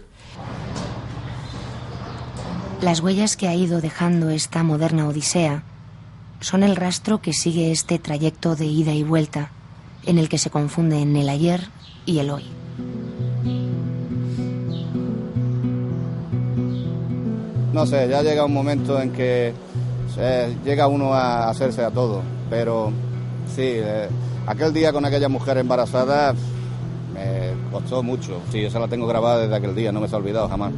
S1: Las huellas que ha ido dejando esta moderna odisea son el rastro que sigue este trayecto de ida y vuelta, en el que se confunden el ayer y el hoy.
S6: No sé, ya llega un momento en que llega uno a hacerse a todo, pero sí, aquel día con aquella mujer embarazada me costó mucho. Sí, esa la tengo grabada desde aquel día, no me se ha olvidado jamás.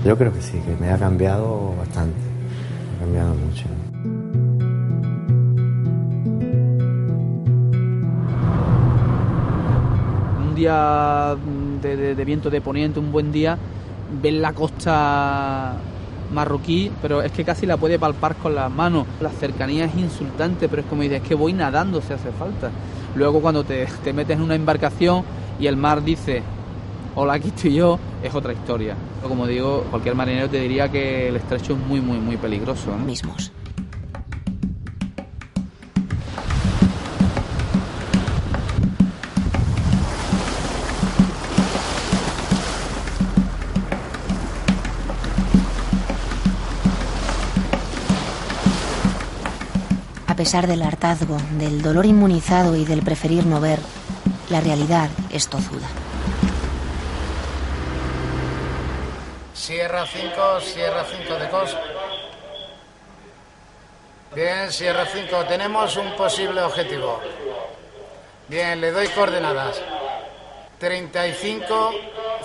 S7: Yo creo que sí, que me ha cambiado bastante, me ha cambiado mucho.
S2: Un día de viento de poniente, un buen día, ves la costa marroquí, pero es que casi la puede palpar con las manos. La cercanía es insultante, pero es como dices, es que voy nadando si hace falta. Luego cuando te metes en una embarcación y el mar dice, hola, aquí estoy yo, es otra historia. Como digo, cualquier marinero te diría que el estrecho es muy, muy, muy peligroso, ¿no?
S1: Mismos. A pesar del hartazgo, del dolor inmunizado y del preferir no ver, la realidad es tozuda.
S22: Sierra 5 de COS. Bien, Sierra 5, tenemos un posible objetivo. Bien, le doy coordenadas. 35,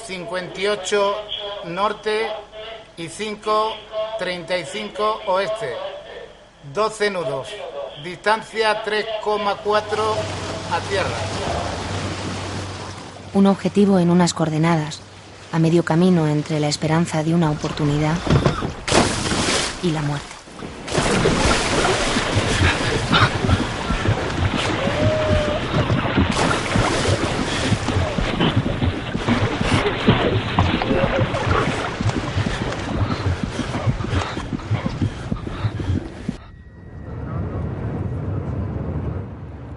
S22: 58 norte y 5, 35 oeste. 12 nudos. Distancia 3,4 a tierra.
S1: Un objetivo en unas coordenadas, a medio camino entre la esperanza de una oportunidad y la muerte.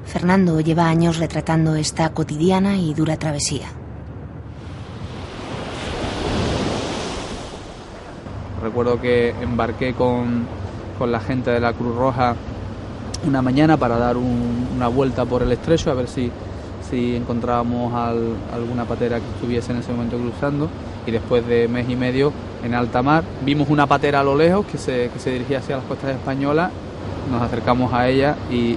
S1: Fernando lleva años retratando esta cotidiana y dura travesía.
S2: Recuerdo que embarqué con la gente de la Cruz Roja una mañana para dar una vuelta por el estrecho, a ver si encontrábamos alguna patera que estuviese en ese momento cruzando, y después de mes y medio en alta mar vimos una patera a lo lejos que se dirigía hacia las costas españolas, nos acercamos a ella y